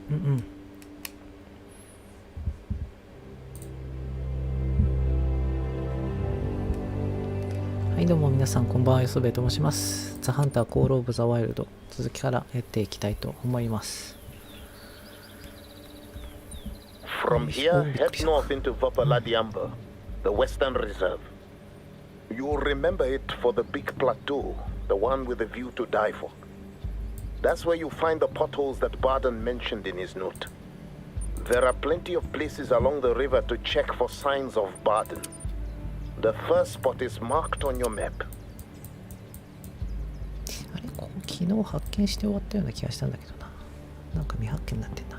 はい、どうも皆さんこんばんは、よそべえと申します。ザ・ハンターコール・オブ・ザ・ワイルド、続きからやっていきたいと思います。From here, head north into Vapaladiamba, the Western Reserve. You'll remember it for the big plateau, the one with a view to die for. That's where you find the potholes that Barden mentioned in his note. There are plenty of places along the river to check for signs of Barden. The first spot is marked on your map. あれ、ここ昨日発見して終わったような気がしたんだけどな。なんか未発見になってんな。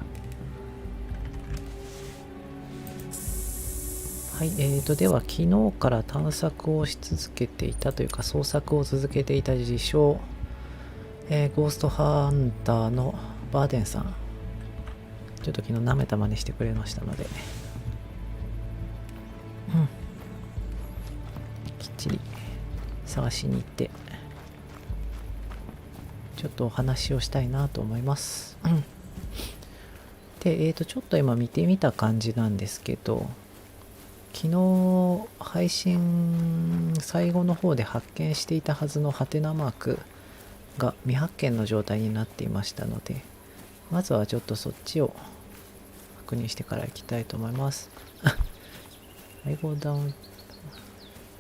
はい、では昨日から探索をし続けていたというか捜索を続けていた自称、ゴーストハンターのバーデンさん、ちょっと昨日舐めた真似してくれましたので、きっちり探しに行ってちょっとお話をしたいなと思います。で、ちょっと今見てみた感じなんですけど、昨日配信最後の方で発見していたはずのハテナマークが未発見の状態になっていましたので、まずはちょっとそっちを確認してから行きたいと思います。I go down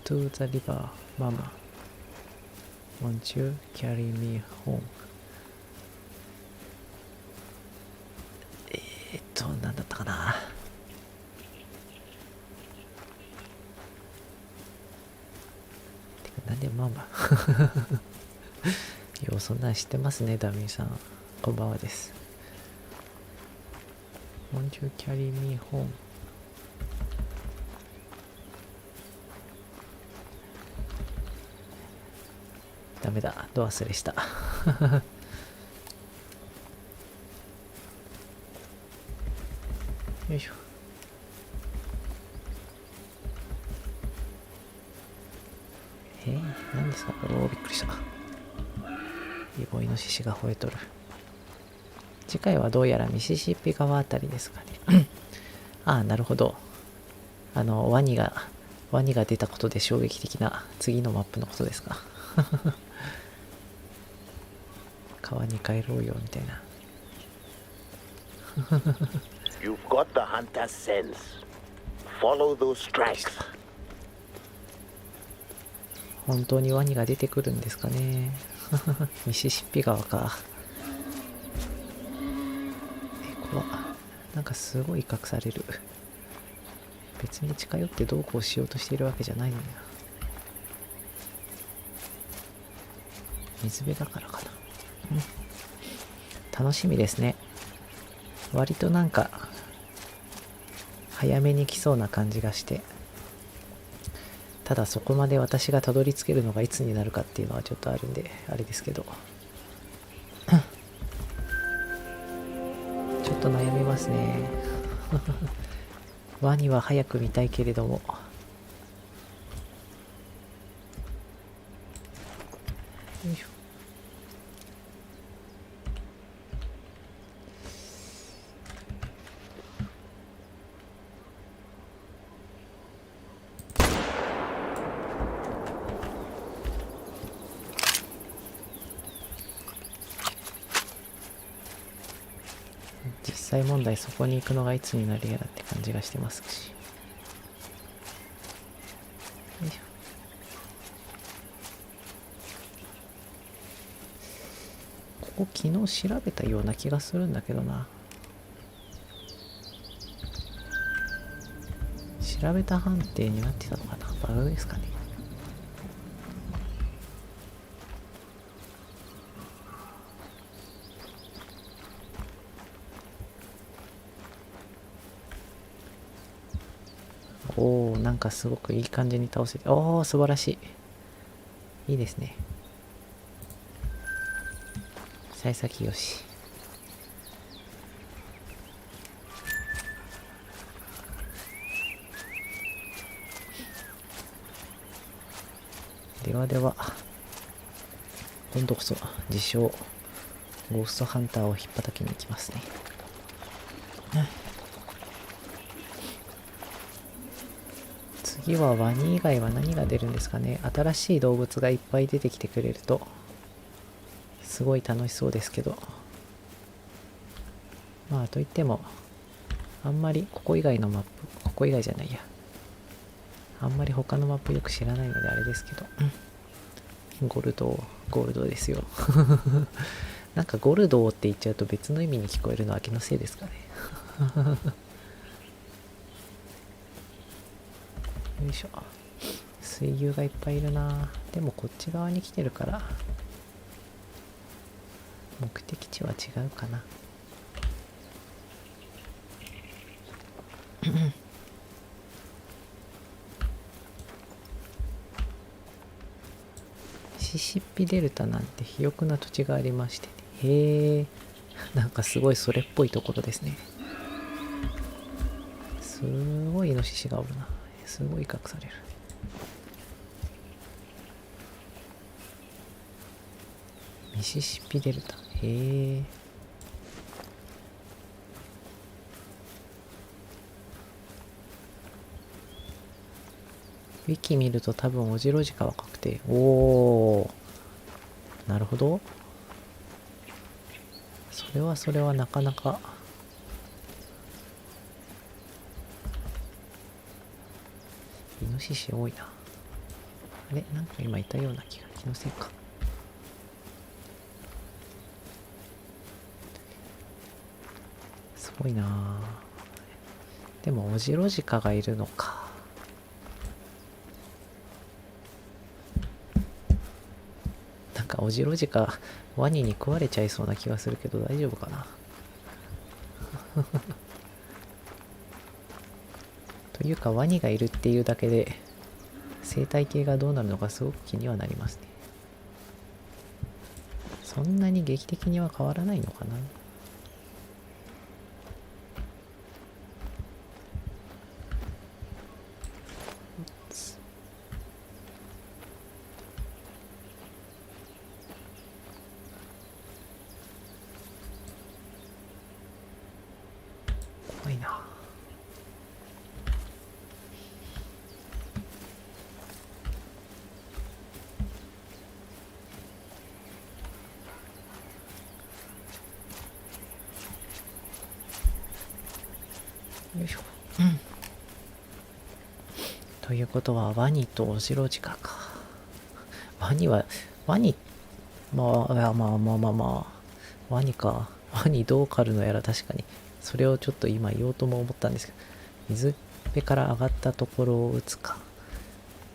to the river, Mama. Won't you carry me home? 何だったかな。なんでママようそんなん知ってますね、ダミーさん。こんばんはです。Won't you carry me home? ダメだ、ド忘れしたよいしょ。何ですか？おお、びっくりした。イボイノシシが吠えとる。次回はどうやらミシシッピ川あたりですかね。ああ、なるほど。ワニが出たことで衝撃的な次のマップのことですか。川に帰ろうよみたいな。You've got the hunter's sense. Follow those tracks. 本当にワニが出てくるんですかね。ミシシッピ川か。怖っ。なんかすごい隠される。別に近寄ってどうこうしようとしているわけじゃないのにな。水辺だからかな。楽しみですね。割となんか早めに来そうな感じがして、ただそこまで私がたどり着けるのがいつになるかっていうのはちょっとあるんであれですけどちょっと悩みますねワニは早く見たいけれども、よいしょ。実際問題そこに行くのがいつになるやらって感じがしてますし、よいしょ。ここ昨日調べたような気がするんだけどな。調べた判定になってたのかな。バグですかね。おお、なんかすごくいい感じに倒せて、おお、素晴らしい。いいですね。幸先よし。ではでは、今度こそ自称ゴーストハンターを引っ叩きに行きますね。次はワニ以外は何が出るんですかね。新しい動物がいっぱい出てきてくれるとすごい楽しそうですけど、まあといってもあんまりここ以外のマップ、ここ以外じゃないや、あんまり他のマップよく知らないのであれですけど、ゴルドですよなんかゴルドって言っちゃうと別の意味に聞こえるのは気のせいですかねよいしょ。水牛がいっぱいいるな。でもこっち側に来てるから目的地は違うかなミシシッピデルタなんて肥沃な土地がありまして、ね、へえ、なんかすごいそれっぽいところですね。すごいイノシシがおるな。すごい隠される。ミシシッピデルタ、へえ。ウィキ見ると多分オジロジカは確定。おー、なるほど。それはなかなか。イノシシ多いな。あれ、なんか今いたような気のせいか。すごいな。でもオジロジカがいるのか。なんかオジロジカワニに食われちゃいそうな気がするけど大丈夫かなというかワニがいるっていうだけで生態系がどうなるのかすごく気にはなりますね。そんなに劇的には変わらないのかな。怖いな。よいしょ。ということはワニとオジロジカか。ワニ、まあワニか。ワニどう狩るのやら。確かにそれをちょっと今言おうとも思ったんですけど、水辺から上がったところを撃つか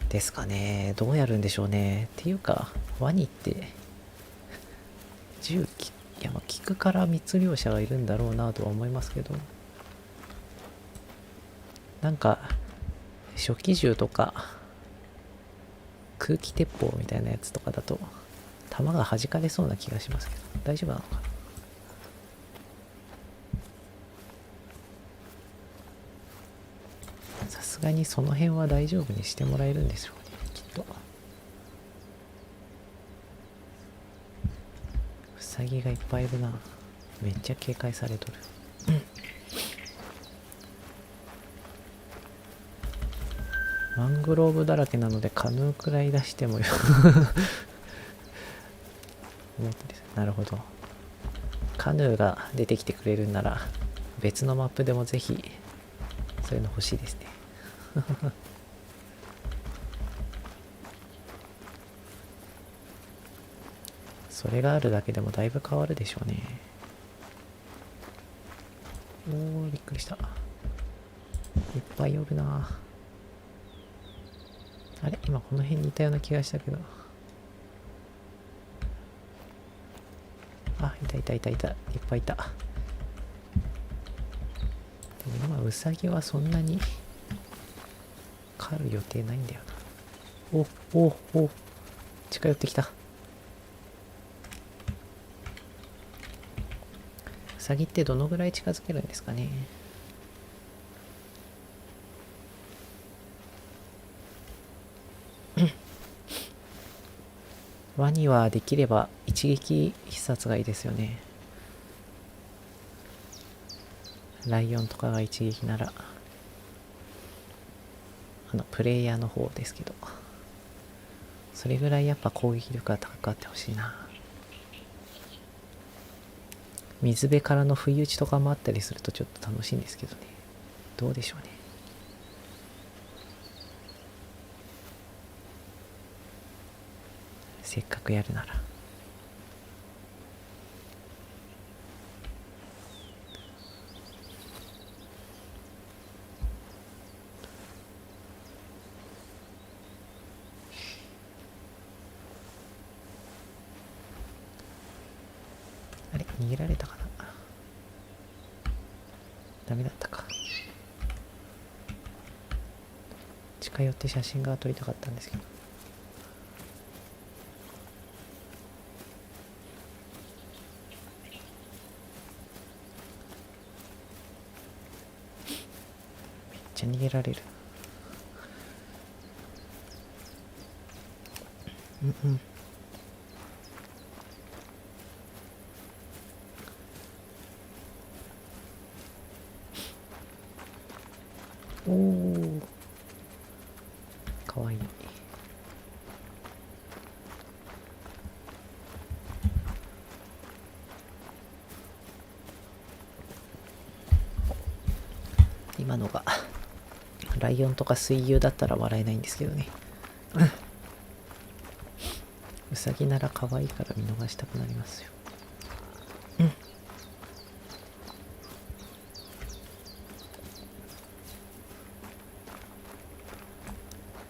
ですかね。どうやるんでしょうね。っていうかワニっていや、まあ効くから密猟者がいるんだろうなとは思いますけど、なんか初期銃とか空気鉄砲みたいなやつとかだと弾が弾かれそうな気がしますけど、大丈夫なのかな。さすがにその辺は大丈夫にしてもらえるんでしょうね、きっと。ウサギがいっぱいいるな。めっちゃ警戒されとる。マングローブだらけなのでカヌーくらい出してもよなるほど。カヌーが出てきてくれるんなら別のマップでもぜひそういうの欲しいですねそれがあるだけでもだいぶ変わるでしょうね。おー、びっくりした。いっぱいおるな。あれ、今この辺にいたような気がしたけど。あ、いた。いっぱいいた。でも今ウサギはそんなに狩る予定ないんだよな。お、近寄ってきた。ウサギってどのぐらい近づけるんですかね。ワニはできれば一撃必殺がいいですよね。ライオンとかが一撃なら。プレイヤーの方ですけど、それぐらいやっぱ攻撃力が高くあってほしいな。水辺からの不意打ちとかもあったりするとちょっと楽しいんですけどね。どうでしょうね。せっかくやるなら。あれ、逃げられたかな。ダメだったか。近寄って写真が撮りたかったんですけど。めっちゃ逃げられる。うんうん。おお、かわいい。今のがライオンとか水牛だったら笑えないんですけどね。ウサギなら可愛いから見逃したくなりますよ。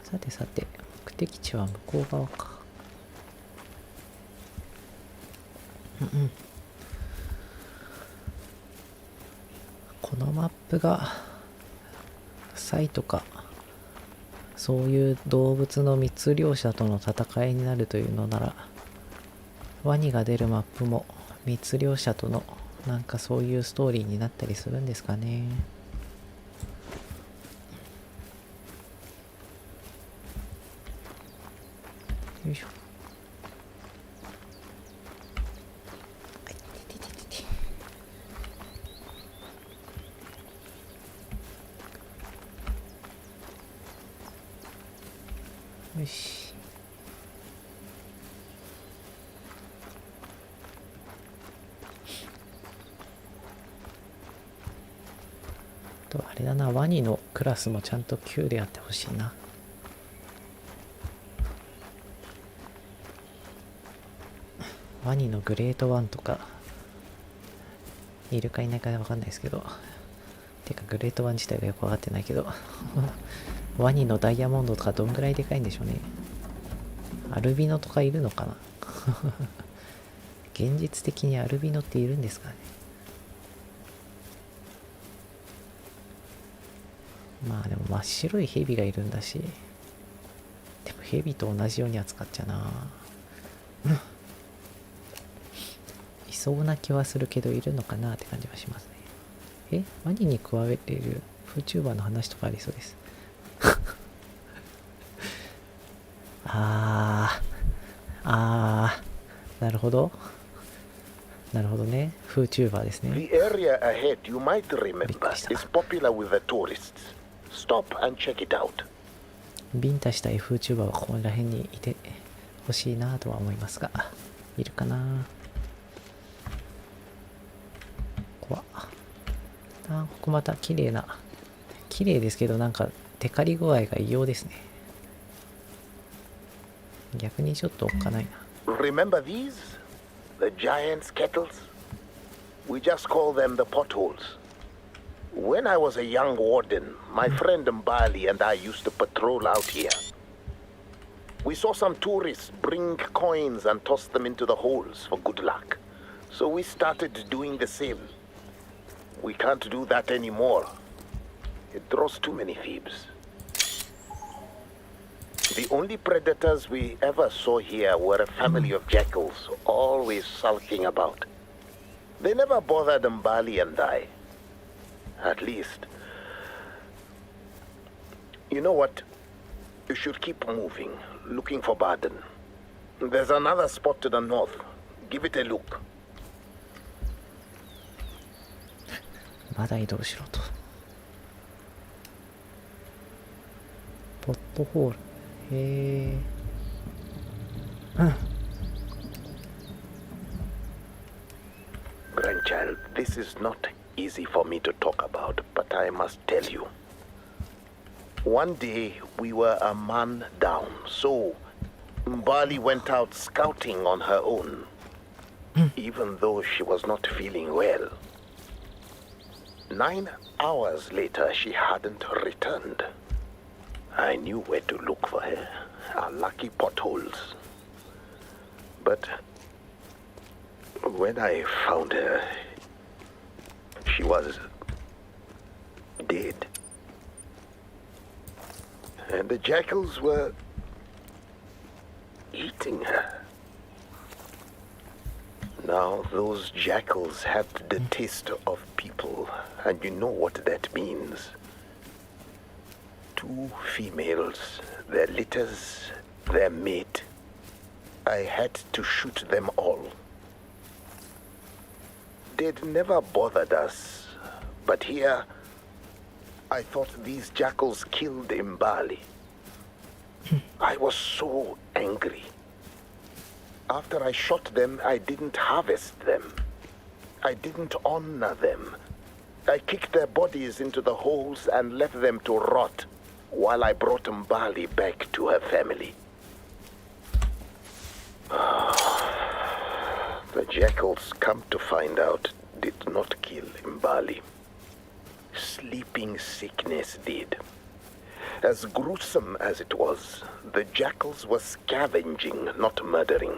さてさて、目的地は向こう側か。このマップがサイとかそういう動物の密猟者との戦いになるというのなら、ワニが出るマップも密猟者とのなんかそういうストーリーになったりするんですかね。よいしょ。よし。とあれだな、ワニのクラスもちゃんと9でやってほしいな。ワニのグレート1とかいるかいないかわかんないですけど、てかグレート1自体がよくわかってないけどワニのダイヤモンドとかどんぐらいでかいんでしょうね。アルビノとかいるのかな現実的にアルビノっているんですかね。まあでも真っ白いヘビがいるんだし、でもヘビと同じように扱っちゃな。いそうな気はするけどいるのかなって感じはしますね。ワニに食われている VTuber の話とかありそうですなるほど。なるほどね。VTuber ですね。 The area ahead, you might remember, is popular with the tourists. Stop and check it out. ビンタしたい VTuber はここら辺にいてほしいなとは思いますが、いるかな。怖っ。ここまた綺麗ですけど、なんかテカリ具合が異様ですね。逆にちょっとおっかないな。Remember these? The giant's kettles? We just call them the potholes. When I was a young warden, my friend Mbali and I used to patrol out here. We saw some tourists bring coins and toss them into the holes for good luck. So we started doing the same. We can't do that anymore. It draws too many thieves. The only predators we ever saw here were a family of jackals, always sulking about. They never bothered Mbali and I. At least. You know what? You should keep moving, looking for Baden. There's another spot to the north. Give it a look. まだ移動しろと。トホール。へえ。Grandchild, this is not easy for me to talk about, but I must tell you. One day we were a man down, so Mbali went out scouting on her own, even though she was not feeling well. 9 hours later, she hadn't returned. I knew where to look for her, our lucky potholes. But when I found her, she was dead. And the jackals were eating her. Now, those jackals had the taste of people, and you know what that means. 2 females, their litters, their mate. I had to shoot them all. They'd never bothered us, but here, I thought these jackals killed Mbali. I was so angry. After I shot them, I didn't harvest them. I didn't honor them. I kicked their bodies into the holes and left them to rot while I brought Mbali back to her family. The jackals, come to find out, did not kill Mbali. Sleeping sickness did. As gruesome as it was, the jackals were scavenging, not murdering.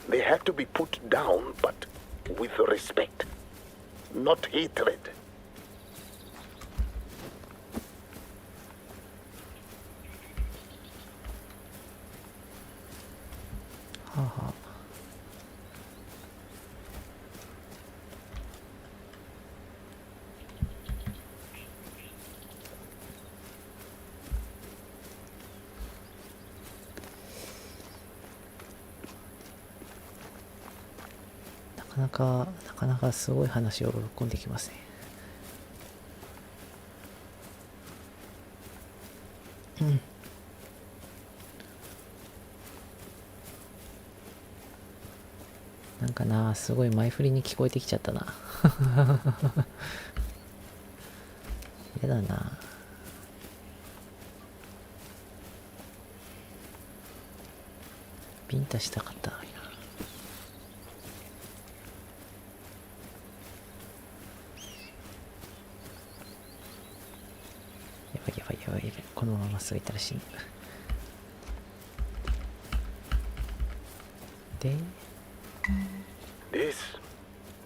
They had to be put down, but with respect, not hatred. はあはあ。なかなかすごい話をぶっ込んできますね。なんかな、すごい前振りに聞こえてきちゃったな。やだな。ビンタしたかったのにな。やばい。このまま過ぎたら死ぬ。で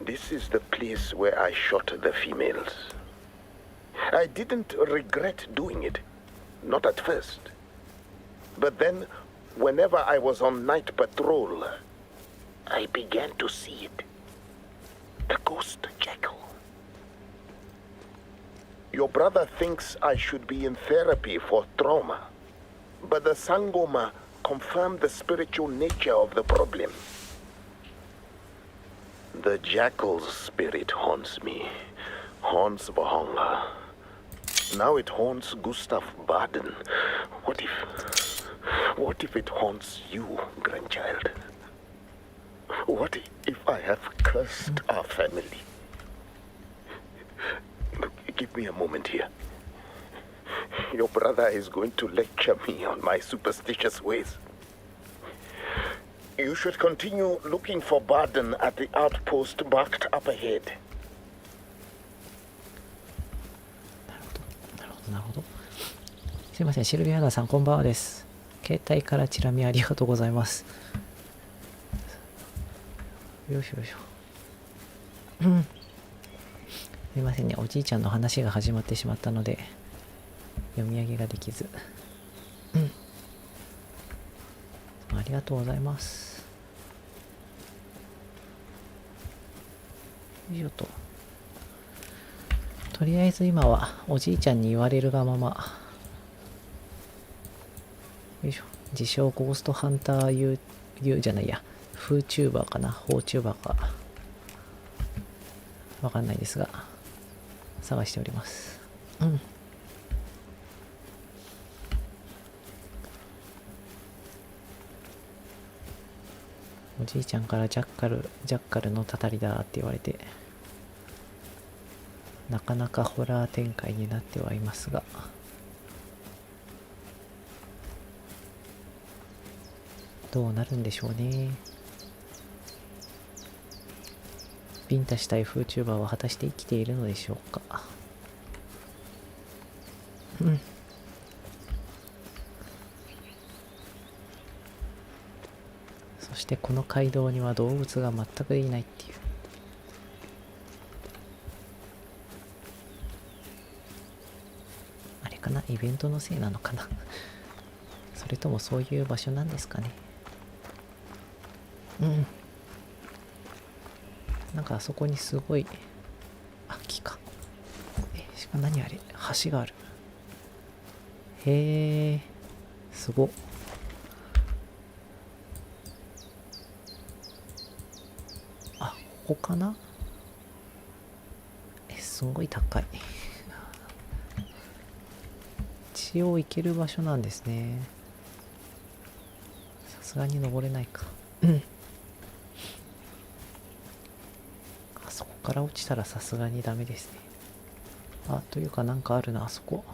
This is the place where I shot the females. I didn't regret doing it, not at first. But then, whenever I was on night patrol, I began to see it. The ghost jackal. Your brother thinks I should be in therapy for trauma, but the Sangoma confirmed the spiritual nature of the problem. The jackal's spirit haunts me, haunts Vahonga. Now it haunts Gustav Baden. What if it haunts you, grandchild? What if I have cursed our family? Look, give me a moment here. Your brother is going to lecture me on my superstitious ways. You should continue looking for Baden at the outpost marked up ahead. なるほど。すいません、シルビアナさんこんばんはです。携帯からチラ見ありがとうございます。よいしょ。すいませんね、おじいちゃんの話が始まってしまったので読み上げができず。ありがとうございます。よいしょと。とりあえず今はおじいちゃんに言われるがまま、よいしょ、自称ゴーストハンターじゃないや、フーチューバーかな、フォーチューバーかわかんないですが探しております。おじいちゃんからジャッカルのたたりだって言われて、なかなかホラー展開になってはいますが、どうなるんでしょうね。ビンタしたい YouTuber は果たして生きているのでしょうか。そしてこの街道には動物が全くいないっていう。あれかな、イベントのせいなのかなそれともそういう場所なんですかね。なんかあそこにすごい、木か。何あれ、橋がある。へえ、すごっ。ここかな。すごい高い。一応行ける場所なんですね。さすがに登れないか。あそこから落ちたらさすがにダメですね。というかなんかあるな、あそこ。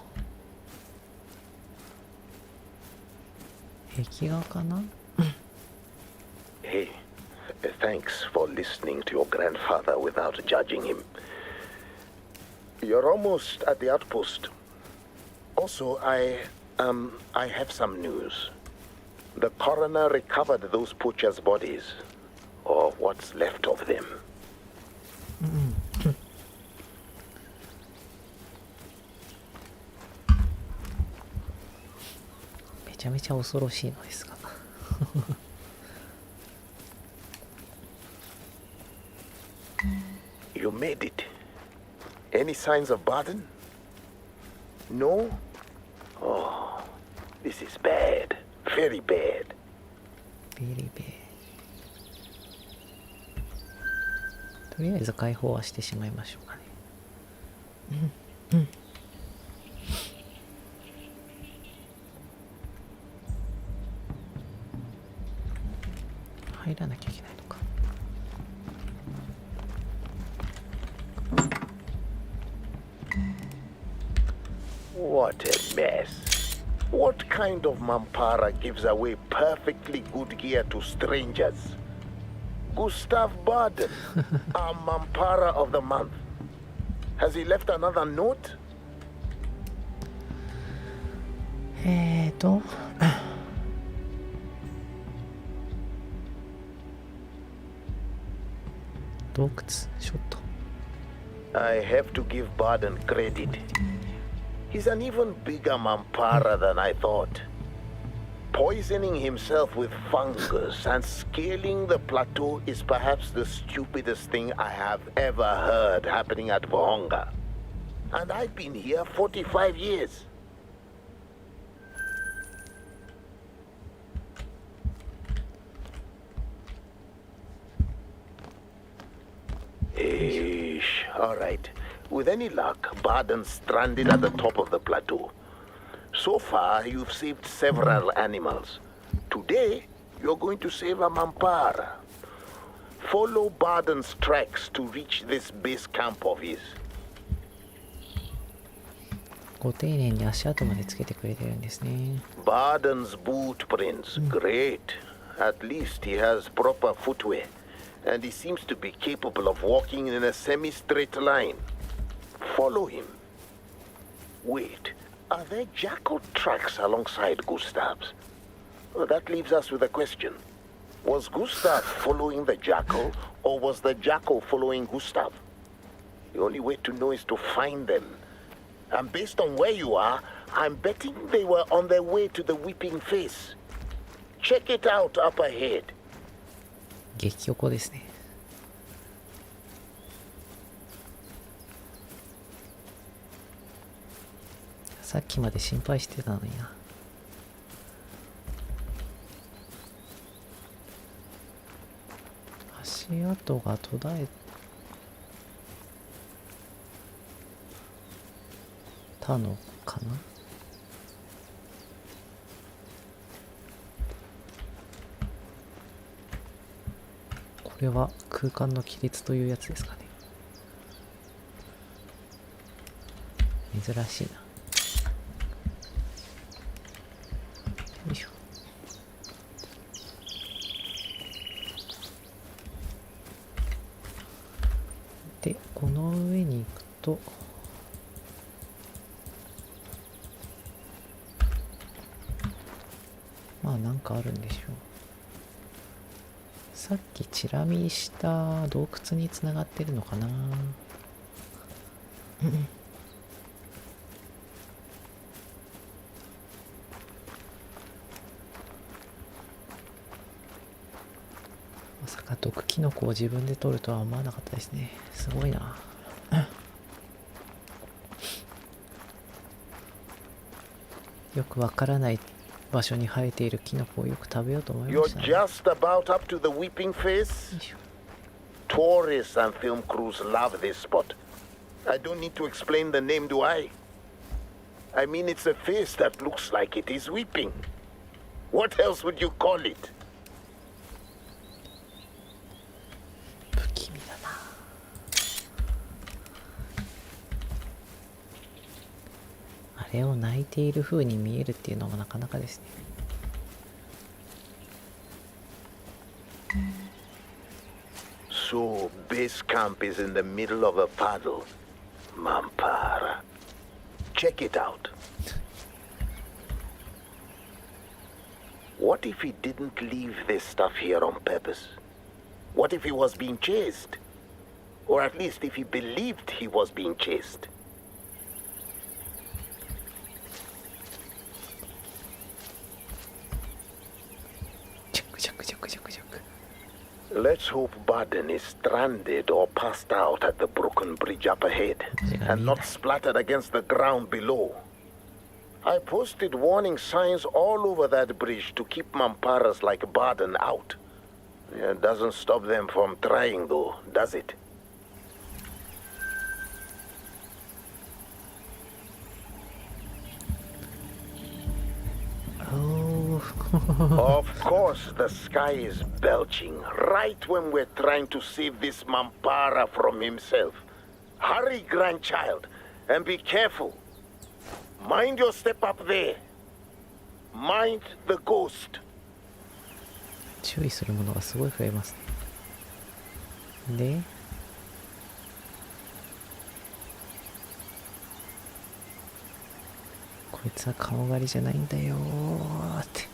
壁画かな。Hey, thanks for listening to your grandfather without judging him. You're almost at the outpost. Also, I have some news. The coroner recovered those poachers' bodies, or what's left of them. めちゃめちゃ恐ろしいのですが。You made it. Any signs of Baden? No? Oh, this is bad. Very bad. Very bad. とりあえず解放はしてしまいましょうかね。入らなきゃいけないのか。What a mess. What kind of Mampara gives away perfectly good gear to strangers? Gustav Baden, our Mampara of the month. Has he left another note? 洞窟ショット。 I have to give Baden credit. He's an even bigger Mampara than I thought. Poisoning himself with fungus and scaling the plateau is perhaps the stupidest thing I have ever heard happening at vルホンガ. And I've been here 45 years. All right. With any luck, Baden's stranded at the top of the plateau. So far, you've saved several animals. Today, you're going to save a Mampara. Follow Baden's tracks to reach this base camp of his. ご丁寧に足跡までつけてくれてるんですね。Baden's boot prints, great. At least he has proper footwear. And he seems to be capable of walking in a semi-straight line. Follow him. Wait, are there jackal tracks alongside Gustav's? Well, that leaves us with a question. Was Gustav following the jackal, or was the jackal following Gustav? The only way to know is to find them. And based on where you are, I'm betting they were on their way to the Weeping Face. Check it out up ahead. 激横ですね。さっきまで心配してたのにな。足跡が途絶えたのかな。れは空間の亀裂というやつですかね。珍しいな。よいしょ。でこの上に行くとまあなんかあるんでしょう。さっきチラ見した洞窟につながってるのかな。まさか毒キノコを自分で取るとは思わなかったですね。すごいな。よくわからない場所に生えているキノコをよく食べようと思いましたね。 You're just about up to the weeping face? Tourists and film crews love this spot. I don't need to explain the name, do I? I mean, it's a face that looks like it is weeping. What else would you call it? 不気味だな。あれを泣いている風に見えるっていうのもなかなかですね。So, base camp is in the middle of a puddle. Mampara. Check it out. What if he didn't leave this stuff here on purpose? What if he was being chased? Or at least if he believed he was being chased? Let's hope Baden is stranded or passed out at the broken bridge up ahead and not splattered against the ground below. I posted warning signs all over that bridge to keep Mamparas like Baden out. It doesn't stop them from trying though, does it? Of course, the sky is belching right when we're trying to save this Mampara from himself. Hurry, grandchild, and be careful. Mind your step up there. Mind the ghost. 注意するものがすごい増えますね。でこいつは顔狩りじゃないんだよーって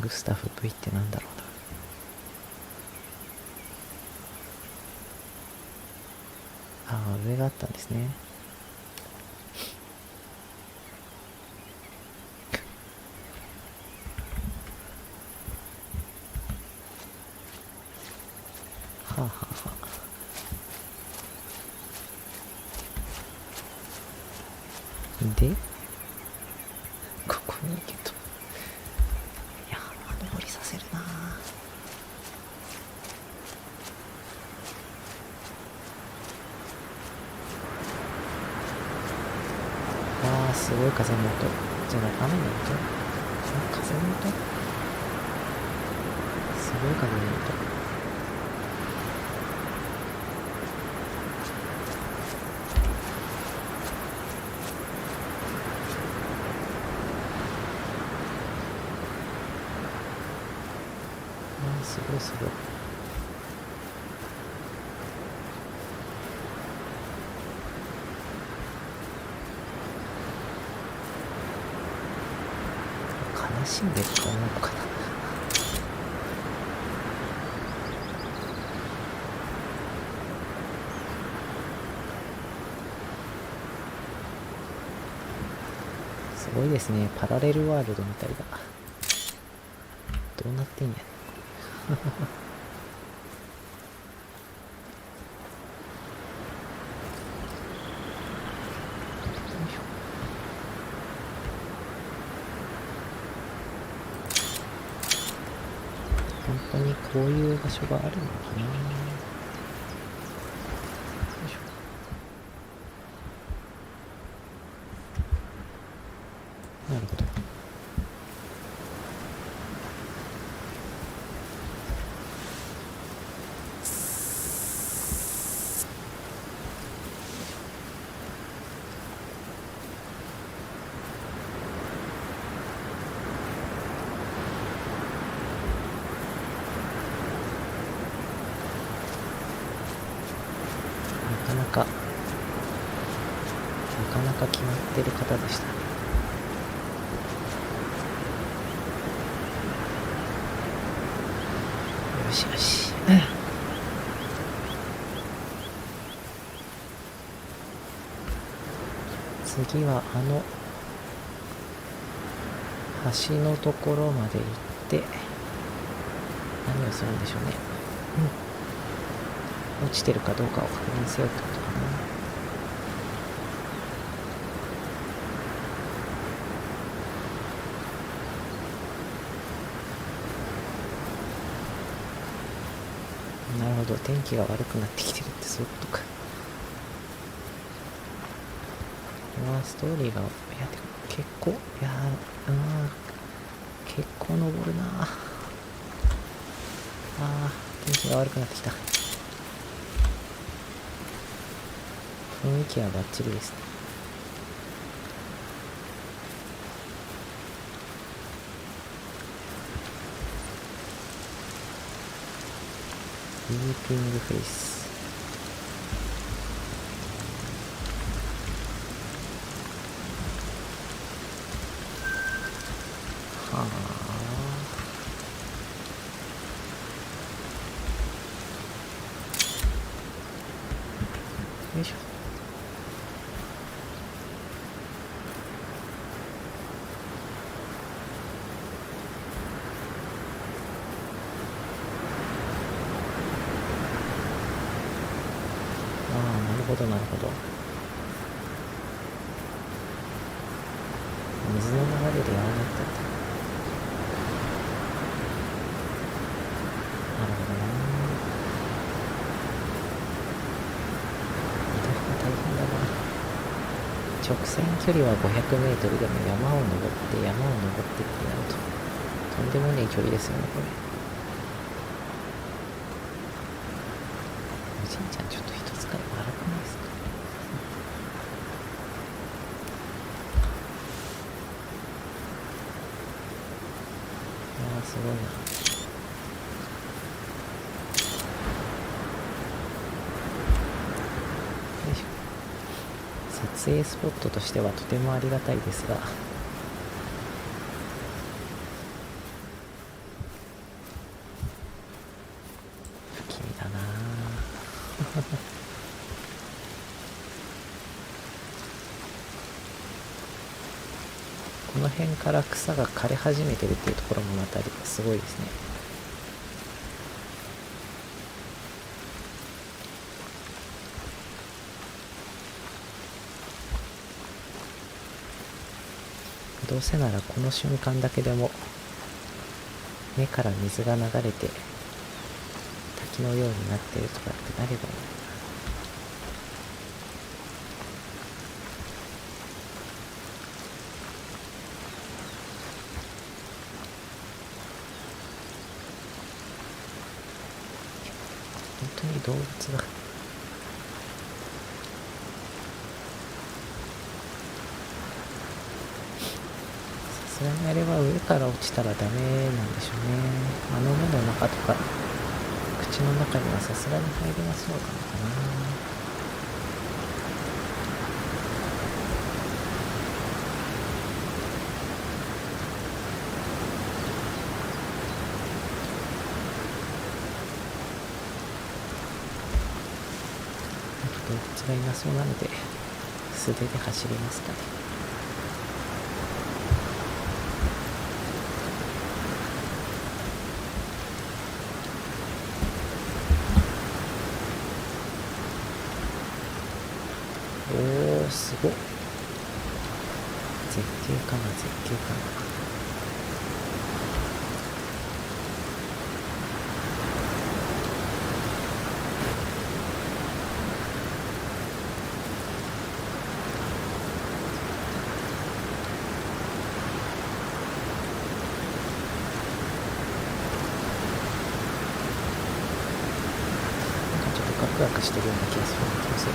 グスタフ V ってなんだろうな。ああ、上があったんですね。はあはあはあ。でここに行けと。いや登りさせるな。わあすごい風の音じゃない、雨の音、風の音、すごい風の音。すごいすごい。悲しんでると思うのかな。すごいですね。パラレルワールドみたいだ。どうなってんやねん。本当にこういう場所があるのかな。よいしょ。なるほど。決まってる方でしたね。よしよし。次は橋のところまで行って何をするんでしょうね。落ちてるかどうかを確認せよってことかな。なるほど、天気が悪くなってきてるってそういうことか。ストーリーが結構結構登るな。天気が悪くなってきた。雰囲気はバッチリですね。ディーピングフェイス。はあ。よいしょ。なるほどなるほど。水の流れでやらなくてった。なるほどな。移動が大変だな。直線距離は500メートルでも山を登ってってなるととんでもねえ距離ですよね、これ。おじいちゃんちょっと一つから悪くないですか。すごいな。よいしょ。撮影スポットとしてはとてもありがたいですが、不気味だな。この辺から草が枯れ始めてるっていうところもまたすごいですね。どうせならこの瞬間だけでも目から水が流れて滝のようになってるとかってなればいい。本当に動物がさすがにあれは上から落ちたらダメなんでしょうね。目の中とか口の中にはさすがに入れなそうなのかな。動物がいなそうなので素手で走りますかね。おー、すごっ。絶景かな、絶景かな。ワクワクしてるような気がする気がする。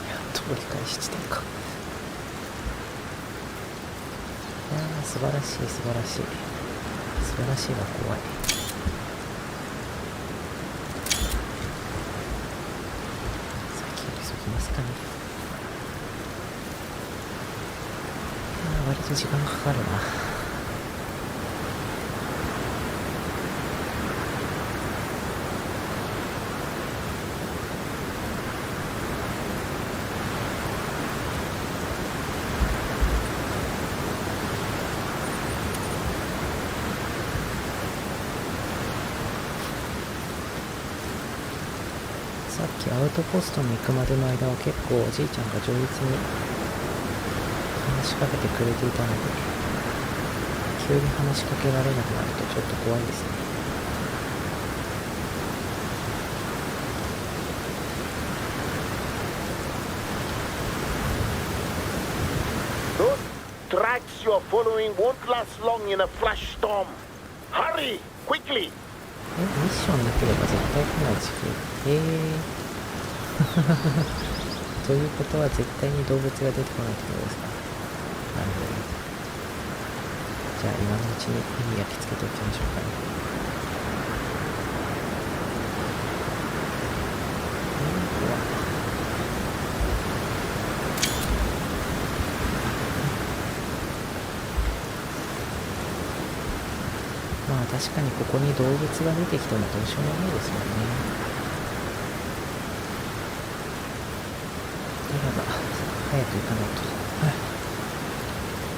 やっと折り返し地点か。いやー、素晴らしい素晴らしい。素晴らしいが怖い。先を急ぎますかね。割と時間かかるな。さっきアウトポストに行くまでの間は結構おじいちゃんが上手に話しかけてくれていたので、急に話しかけられなくなるとちょっと怖いですね。Those tracks you're following won't last long in a flash storm. Hurry, quickly. ミッションなければ絶対来ない地形。ということは絶対に動物が出てこないってことですか。なるほど。じゃあ今のうちに火に焼き付けておきましょうかね。まあ確かにここに動物が出てきてもどうしようもないですもんね。だから早く行かないと。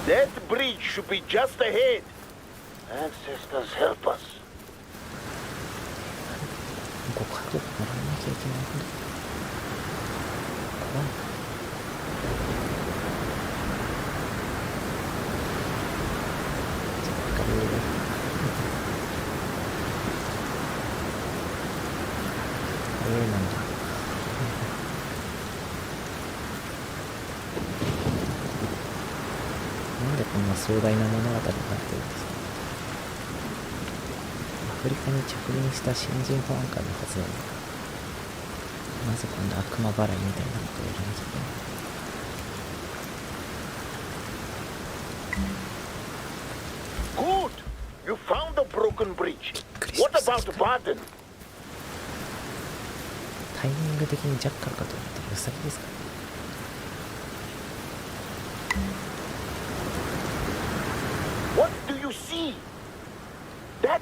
That bridge should be just ahead. Ancestors help us. ここ角度乗らなきゃいけないほど怖いな。じゃあなんだ。なんでこんな壮大な物語になってるんですか。アフリカに着任した新人保安官のはずなのに、なぜこんな悪魔払いみたいなことをやらなきゃいけない。Good! You found the broken bridge. What about Baden? タイミング的にジャッカルかと思ってウサギですかね。What do you see? That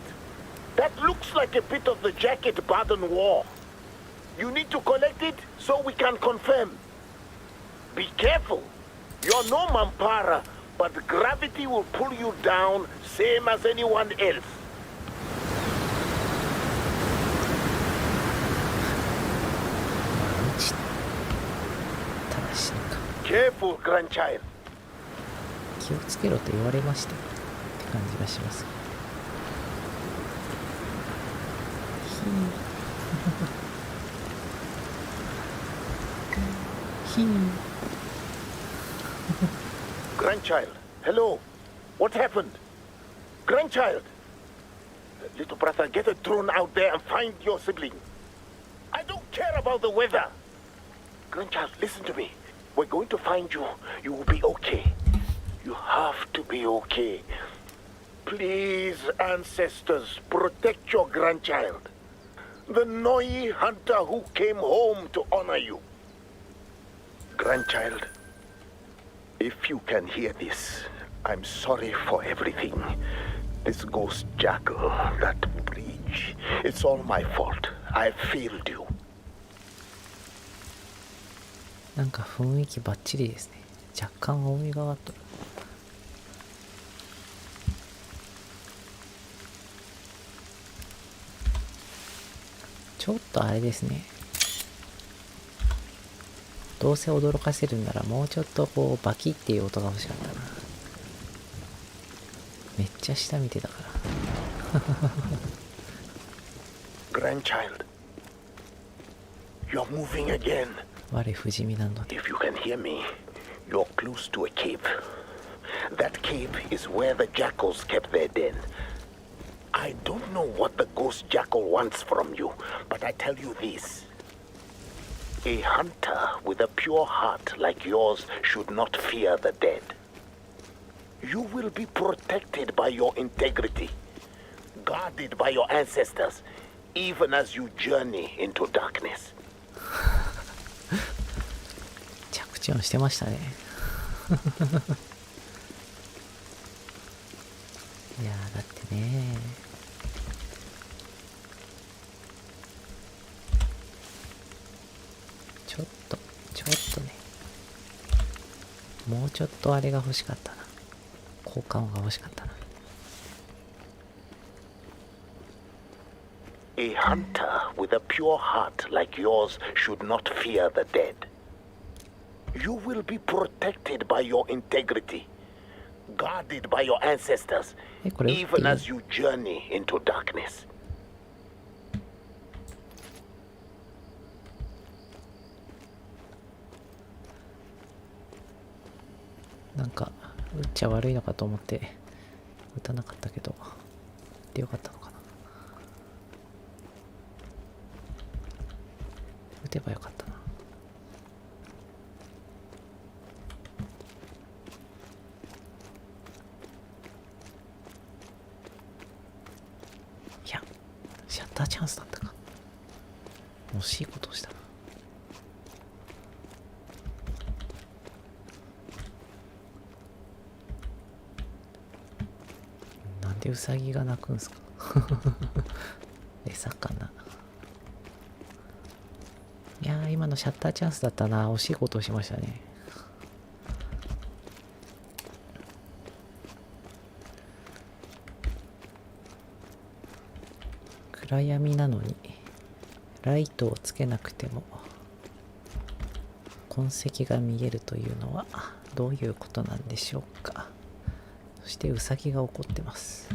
looks like a bit of the jacket Baden wore. You need to collect it so we can confirm. Be careful. You're no Mampara, but gravity will pull you down same as anyone else. 落ちたら死ぬか。 Careful, grandchild. 気をつけろと言われましたって感じがします。Grandchild, hello. What happened? Grandchild. Little brother, get a drone out there and find your sibling. I don't care about the weather. Grandchild, listen to me. We're going to find you. You will be okay. You have to be okay. Please, ancestors, protect your grandchild. The Noi hunter who came home to honor you. Grandchild, if you can hear this, I'm sorry for everything. This ghost jackal, that bridge, it's all my fault. I failed you. なんか雰囲気バッチリですね。若干多めがあった。ちょっとあれですね。どうせ驚かせるんならもうちょっとこうバキっていう音が欲しかったな。めっちゃ下見てたから。Grandchild, you're moving again. 我不死身なので。 If you can hear me, you're close to a cave. That cave is where the jackals kept their den. I don't know what the ghost jackal wants from you, but I tell you this. A hunter with a pure heart like yours should not fear the dead. You will be protected by your integrity. guarded by your ancestors, even as you journey into darkness. 着地音してましたね。いやーだってねちょっとね、もうちょっとあれが欲しかったな。効果音が欲しかったな。A hunter with a pure heart like yours should not fear the dead. You will be protected by your integrity, guarded by your ancestors, これ打っていい？ even as you journey into darkness. なんか打っちゃ悪いのかと思って打たなかったけど、打ってよかったのかな。打てばよかったな。いや、シャッターチャンスだったか。惜しいことをしたな。なんでウサギが鳴くんすか。餌かな。いやー、今のシャッターチャンスだったな。惜しいことをしましたね。暗闇なのにライトをつけなくても痕跡が見えるというのはどういうことなんでしょうか。そしてウサギが怒ってます。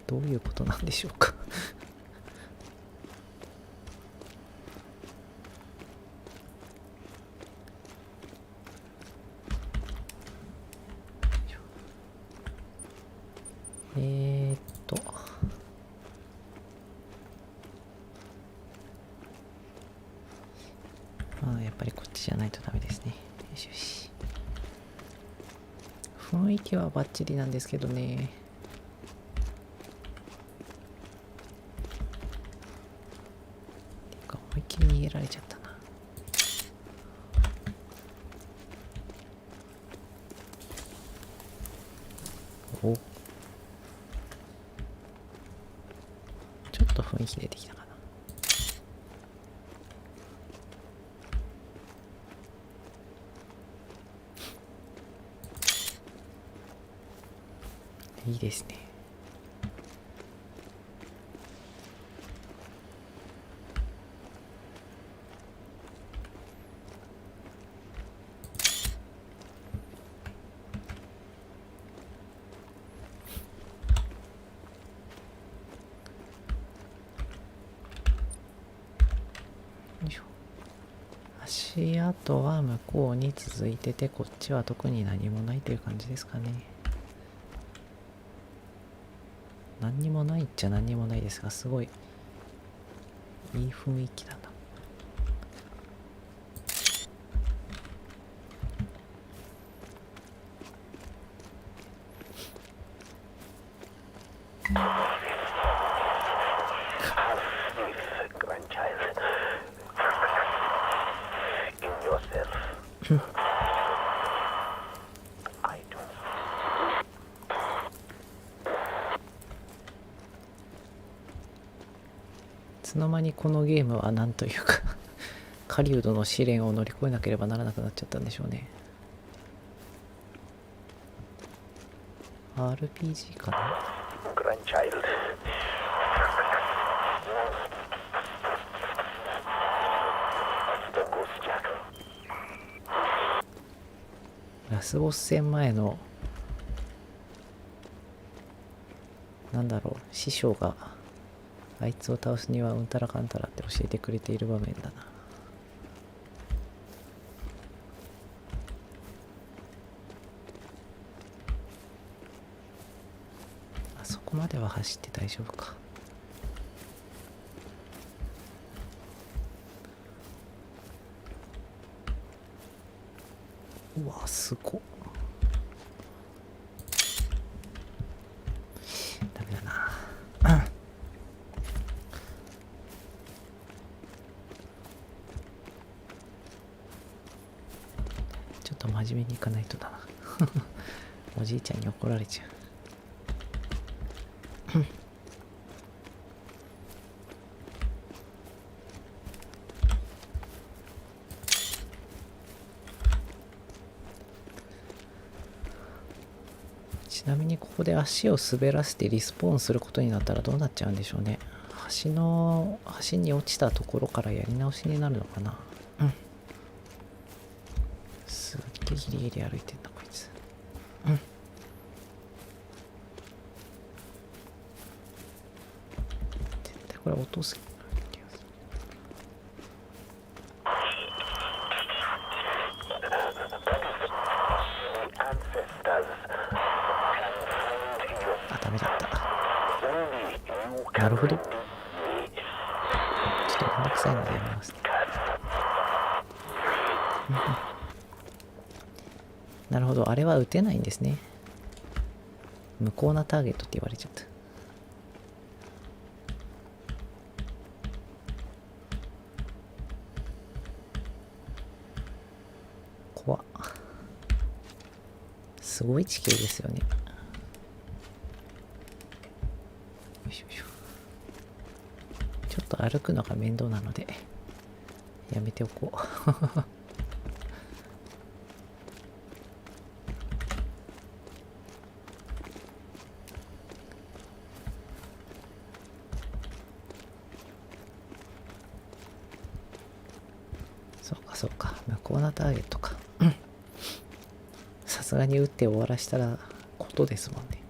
どういうことなんでしょうか。えーっとやっぱりこっちじゃないとダメですね。よしよし。雰囲気はバッチリなんですけどね。思いっきり逃げられちゃったな。お、ちょっと雰囲気出てきたかな。いいですね。足跡は向こうに続いてて、こっちは特に何もないという感じですかね。何にもないっちゃ何にもないですが、すごいいい雰囲気だな。いつの間にこのゲームはなんというか狩人の試練を乗り越えなければならなくなっちゃったんでしょうね。 RPG かな。ラスボス戦前のなんだろう、師匠があいつを倒すにはうんたらかんたらって教えてくれている場面だな。あそこまでは走って大丈夫か。うわすごっ。ダメだな。真面目にいかないとだな。おじいちゃんに怒られちゃう。ちなみにここで足を滑らせてリスポーンすることになったらどうなっちゃうんでしょうね。橋に落ちたところからやり直しになるのかな。すっげえギリギリ歩いてんなこいつ。絶対これ落とす気がする。あ、ダメだった。なるほど。ちょっとめんどくさいのでやめます。なるほど、あれは撃てないんですね。無効なターゲットって言われちゃった。怖っ。すごい地形ですよね。よいしょよいしょ。ちょっと歩くのが面倒なのでやめておこう。そうか、無効なターゲットか。さすがに撃って終わらしたらことですもんね。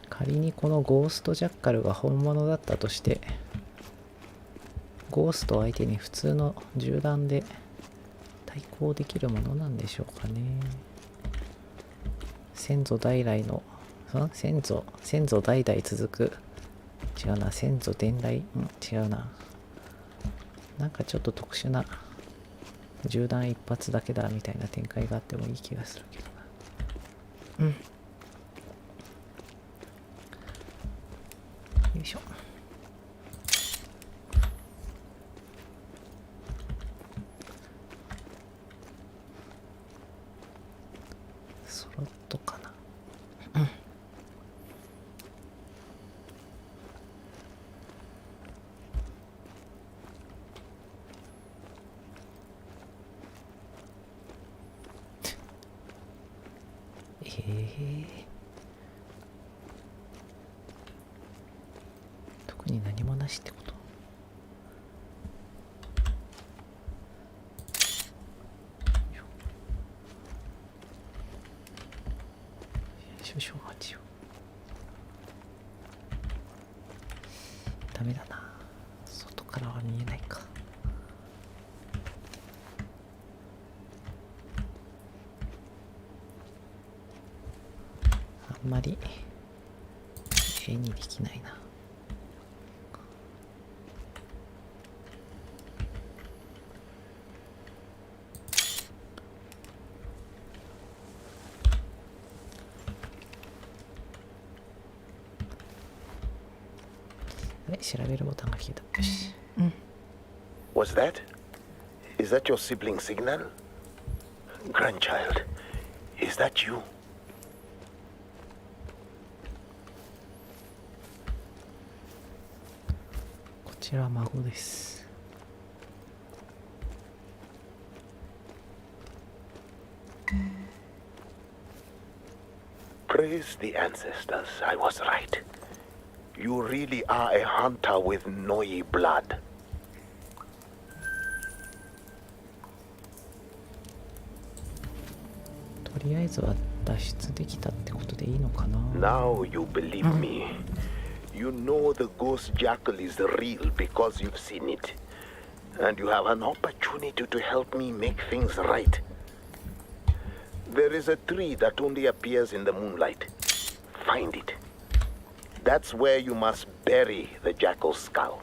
仮にこのゴーストジャッカルが本物だったとして、ゴースト相手に普通の銃弾で対抗できるものなんでしょうかね。先祖代々の先祖代々続く、違うな、先祖伝来、違うな、なんかちょっと特殊な銃弾一発だけだみたいな展開があってもいい気がするけどな。よいしょ。スロットかな。特に何もなしってこと。少々お待ちを。ダメだな、外からは見えないか。あんまり絵にできないな。調べるボタンが消えた。よし。Was that? Is that your sibling signal? Grandchild, is that you? こちら孫です。Praise the ancestors, I was right. You really are a hunter with Noi blood. とりあえずは脱出できたってことでいいのかな。 Now you believe me. You know the ghost jackal is real because you've seen it. And you have an opportunity to help me make things right. There is a tree that only appears in the moonlight. Find it. That's where you must bury the jackal's skull.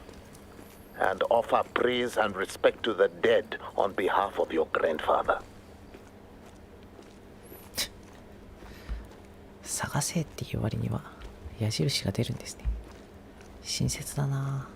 And offer praise and respect to the dead on behalf of your grandfather. 探せっていう割には矢印が出るんですね。親切だな。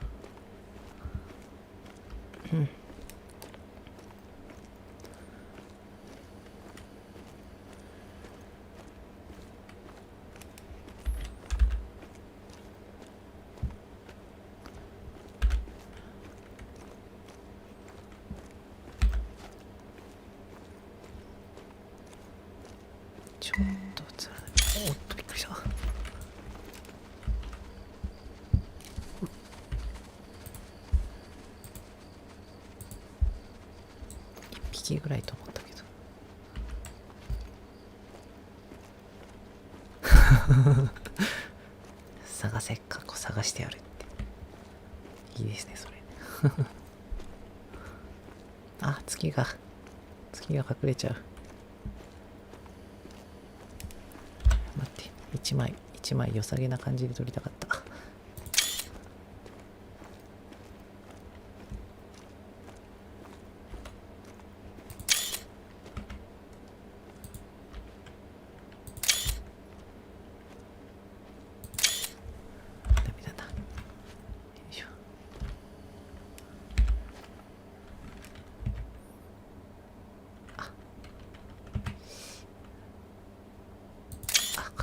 ちょっとおっとびっくりした。一匹ぐらいと思ったけど探せ、過去探してやるっていいですねそれあ、月が隠れちゃう。待って、一枚良さげな感じで撮りたかった。ダメだな。よいしょ。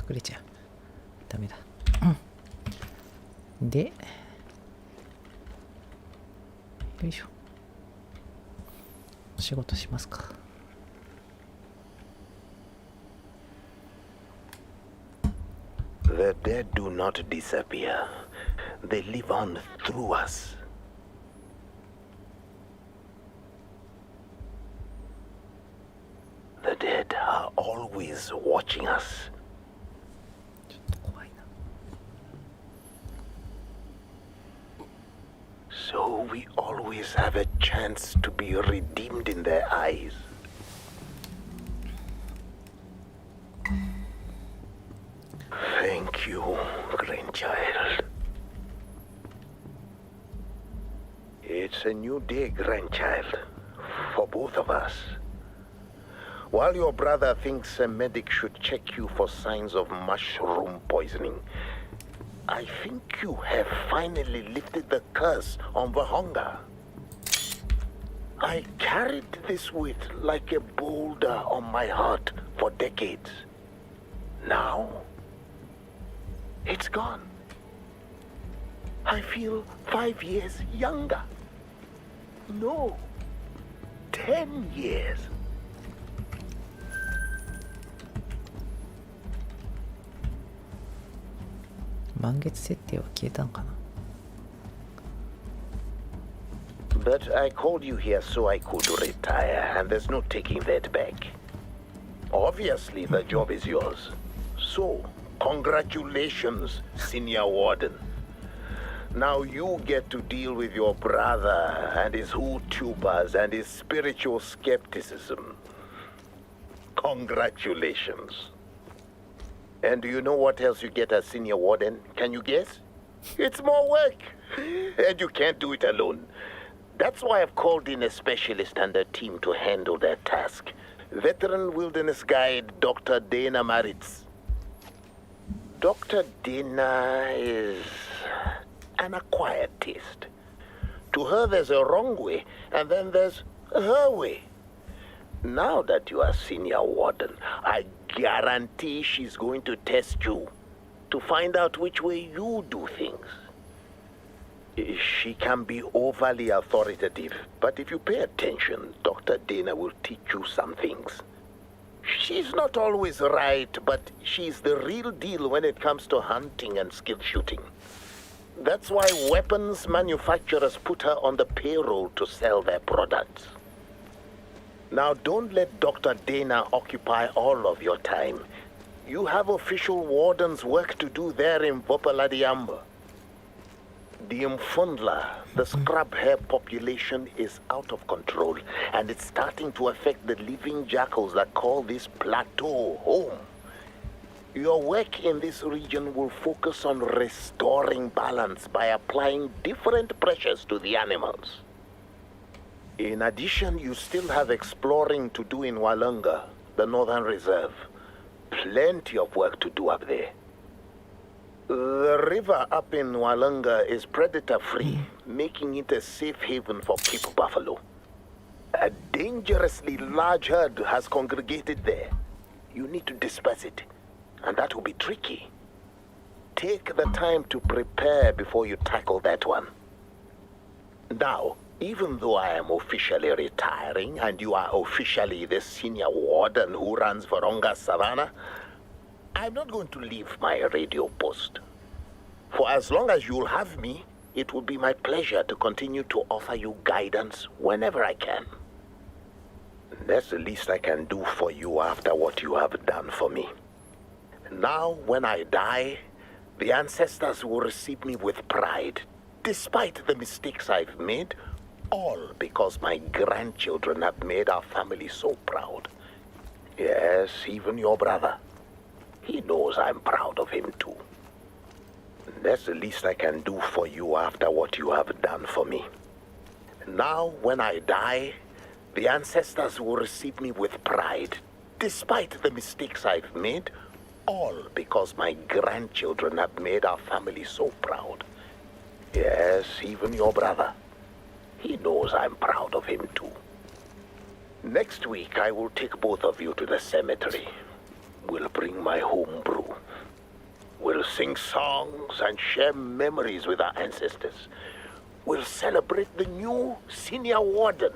隠れちゃう。ダメだ。で、よいしょ。お仕事しますか。The dead do not disappear. They live on through us. The dead are always watching us. ちょっと怖いな。So we always have a chance to be redeemed in their eyes. Thank you, grandchild. It's a new day, grandchild, for both of us. While your brother thinks a medic should check you for signs of mushroom poisoning, I think you have finally lifted the curse on Vahonga. I carried this weight like a boulder on my heart for decades. Now, it's gone. I feel 5 years younger. No, 10 years. 満月設定は消えたんかな。 But I called you here so I could retire, and there's no taking that back. Obviously, the job is yours. So, congratulations, Senior Warden. Now you get to deal with your brother and his YouTubers and his spiritual skepticism. Congratulations. And do you know what else you get as Senior Warden? Can you guess? It's more work. And you can't do it alone. That's why I've called in a specialist and a team to handle that task. Veteran wilderness guide Dr. Dana Maritz. Dr. Dana is an acquired taste. To her, there's a wrong way, and then there's her way. Now that you are Senior Warden, I guarantee she's going to test you to find out which way you do things. She can be overly authoritative, but if you pay attention, Dr. Dana will teach you some things. She's not always right, but she's the real deal when it comes to hunting and skill shooting. That's why weapons manufacturers put her on the payroll to sell their products. Now, don't let Dr. Dana occupy all of your time. You have official warden's work to do there in Vopaladiamba. The Mfundla, the scrub hare population, is out of control, and it's starting to affect the living jackals that call this plateau home. Your work in this region will focus on restoring balance by applying different pressures to the animals. In addition, you still have exploring to do in Walunga, the Northern Reserve. Plenty of work to do up there. The river up in Walunga is predator-free, making it a safe haven for Cape buffalo. A dangerously large herd has congregated there. You need to disperse it, and that will be tricky. Take the time to prepare before you tackle that one. Now, even though I am officially retiring and you are officially the senior warden who runs Vlhonga Savannah, I'm not going to leave my radio post. For as long as you'll have me, it will be my pleasure to continue to offer you guidance whenever I can. That's the least I can do for you after what you have done for me. Now, when I die, the ancestors will receive me with pride, despite the mistakes I've made, all because my grandchildren have made our family so proud. Yes, even your brother. He knows I'm proud of him too. That's the least I can do for you after what you have done for me. Now, when I die, the ancestors will receive me with pride, despite the mistakes I've made, all because my grandchildren have made our family so proud. Yes, even your brother. He knows I'm proud of him too. Next week, I will take both of you to the cemetery. We'll bring my home brew. We'll sing songs and share memories with our ancestors. We'll celebrate the new senior warden,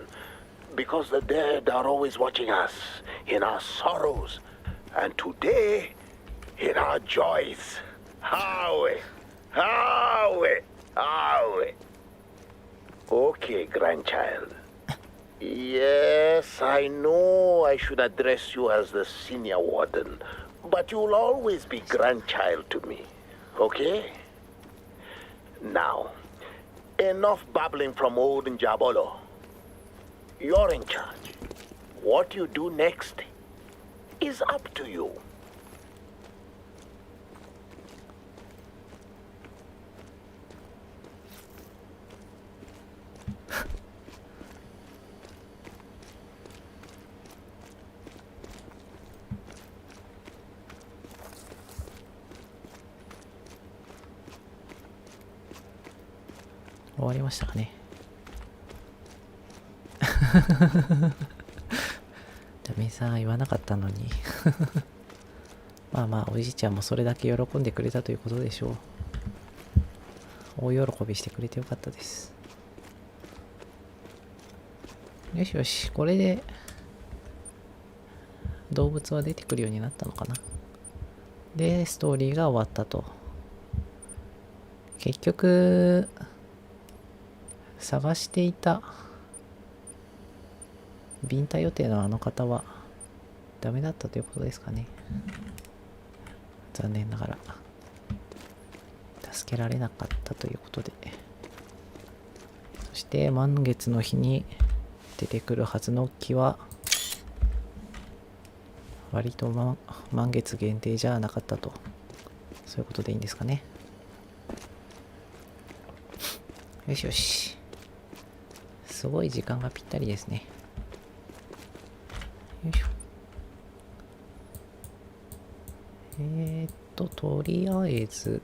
because the dead are always watching us in our sorrows, and today in our joys. Howie, Howie, Howie. Okay, grandchild. Yes, I know I should address you as the senior warden, but you'll always be grandchild to me, okay? Now, enough babbling from old Njabolo. You're in charge. What you do next is up to you. 終わりましたかね。ダメさん言わなかったのに。まあまあおじいちゃんもそれだけ喜んでくれたということでしょう。大喜びしてくれてよかったです。よしよし、これで動物は出てくるようになったのかな。でストーリーが終わったと。結局探していたビンタ予定のあの方はダメだったということですかね。残念ながら助けられなかったということで、そして満月の日に出てくるはずの木は割と、満月限定じゃなかったと、そういうことでいいんですかね。よしよし、すごい時間がぴったりですね。よいしょ。とりあえず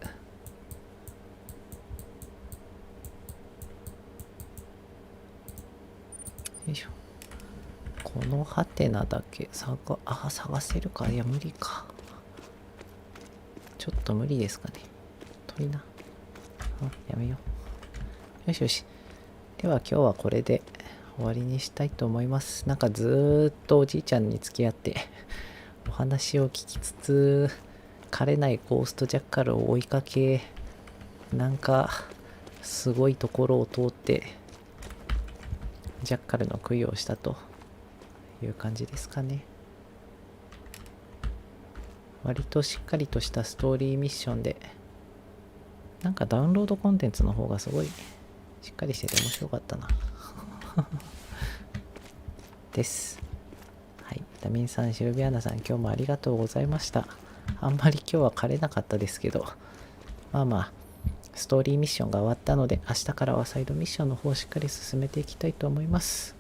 よいしょ。このハテナだけ探せるか。いや無理か、ちょっと無理ですかね。鳥な、やめよう。よしよし、では今日はこれで終わりにしたいと思います。なんかずーっとおじいちゃんに付き合ってお話を聞きつつ、枯れないゴーストジャッカルを追いかけ、なんかすごいところを通ってジャッカルの供養をしたという感じですかね。割としっかりとしたストーリーミッションで、なんかダウンロードコンテンツの方がすごいしっかりしてて面白かったなです。はい、ダミンさん、シルビアーナさん、今日もありがとうございました。あんまり今日は枯れなかったですけど、まあまあストーリーミッションが終わったので、明日からはサイドミッションの方をしっかり進めていきたいと思います。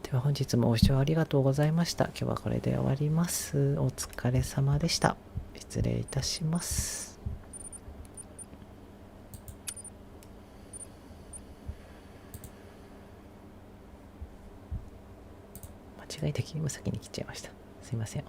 では本日もご視聴ありがとうございました。今日はこれで終わります。お疲れ様でした。失礼いたします。えたゲーム先に切っちゃいました。すいません。